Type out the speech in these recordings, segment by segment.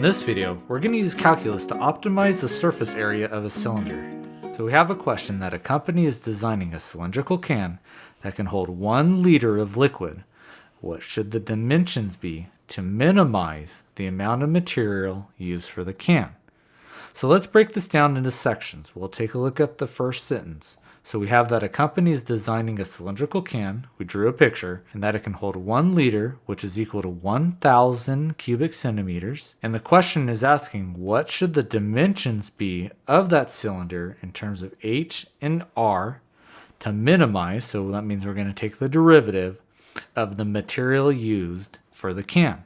this video, we're going to use calculus to optimize the surface area of a cylinder. So we have a question that a company is designing a cylindrical can that can hold 1 liter of liquid. What should the dimensions be to minimize the amount of material used for the can? So let's break this down into sections. We'll take a look at the first sentence. So we have that a company is designing a cylindrical can, we drew a picture, and that it can hold 1 liter, which is equal to 1,000 cubic centimeters. And the question is asking, what should the dimensions be of that cylinder in terms of H and R to minimize, so that means we're going to take the derivative of the material used for the can.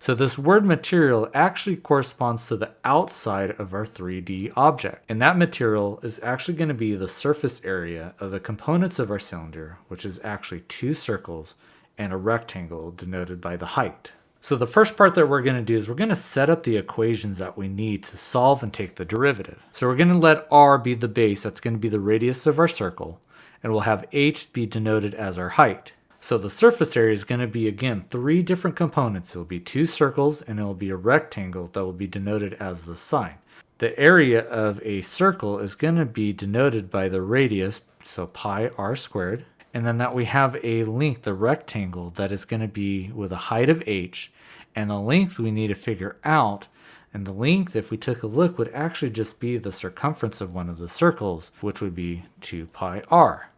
So this word material actually corresponds to the outside of our 3D object. And that material is actually going to be the surface area of the components of our cylinder, which is actually 2 circles and a rectangle denoted by the height. So the first part that we're going to do is we're going to set up the equations that we need to solve and take the derivative. So we're going to let R be the base, that's going to be the radius of our circle, and we'll have H be denoted as our height. So the surface area is going to be, again, 3 different components. It'll be 2 circles and it'll be a rectangle that will be denoted as the sine. The area of a circle is going to be denoted by the radius, so pi r squared. And then that we have a length, the rectangle, that is going to be with a height of h. And the length we need to figure out. And the length, if we took a look, would actually just be the circumference of one of the circles, which would be 2 pi r.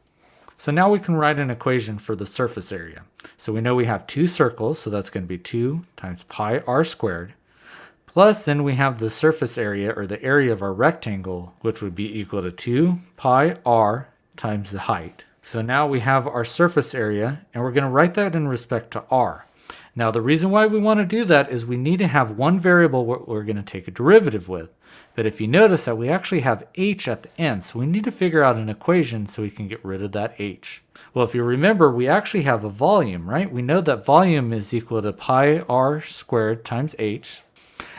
So now we can write an equation for the surface area. So we know we have 2 circles, so that's going to be 2 times pi r squared. Plus then we have the surface area, or the area of our rectangle, which would be equal to 2 pi r times the height. So now we have our surface area, and we're going to write that in respect to r. Now the reason why we want to do that is we need to have one variable we're going to take a derivative with. But if you notice that we actually have h at the end, so we need to figure out an equation so we can get rid of that h. Well, if you remember, we actually have a volume, right? We know that volume is equal to pi r squared times h,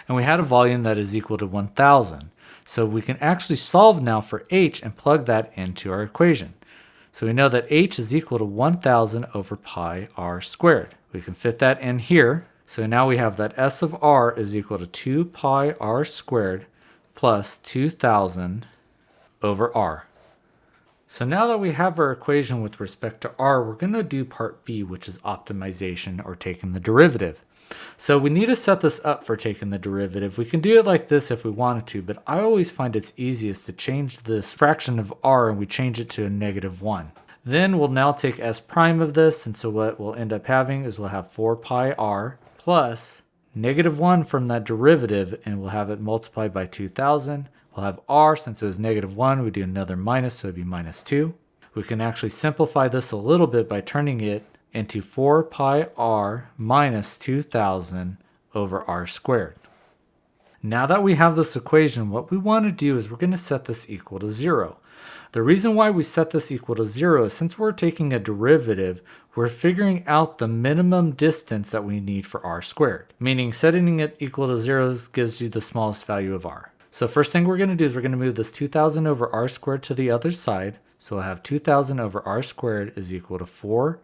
and we had a volume that is equal to 1,000. So we can actually solve now for h and plug that into our equation. So we know that h is equal to 1,000 over pi r squared. We can fit that in here. So now we have that s of r is equal to 2 pi r squared plus 2,000 over r. So now that we have our equation with respect to r, we're going to do part B, which is optimization, or taking the derivative. So we need to set this up for taking the derivative. We can do it like this if we wanted to, but I always find it's easiest to change this fraction of r and we change it to a -1. Then we'll now take s prime of this, and so what we'll end up having is we'll have 4 pi r plus -1 from that derivative, and we'll have it multiplied by 2,000. We'll have r, since it was -1, we do another minus, so it'd be -2. We can actually simplify this a little bit by turning it into 4 pi r minus 2,000 over r squared. Now that we have this equation, what we want to do is we're going to set this equal to 0. The reason why we set this equal to 0 is since we're taking a derivative, we're figuring out the minimum distance that we need for r squared. Meaning setting it equal to 0 gives you the smallest value of r. So first thing we're going to do is we're going to move this 2,000 over r squared to the other side. So we'll have 2,000 over r squared is equal to 4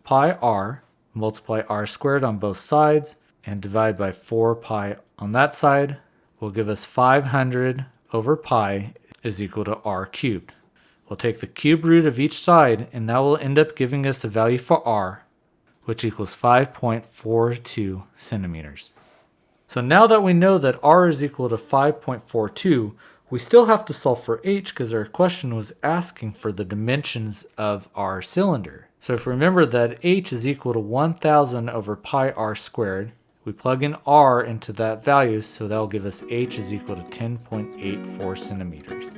pi r, multiply r squared on both sides, and divide by 4 pi on that side will give us 500 over pi is equal to r cubed. We'll take the cube root of each side, and that will end up giving us a value for r, which equals 5.42 centimeters. So now that we know that r is equal to 5.42, we still have to solve for h because our question was asking for the dimensions of our cylinder. So if you remember that h is equal to 1,000 over pi r squared, we plug in r into that value, so that will give us h is equal to 10.84 centimeters.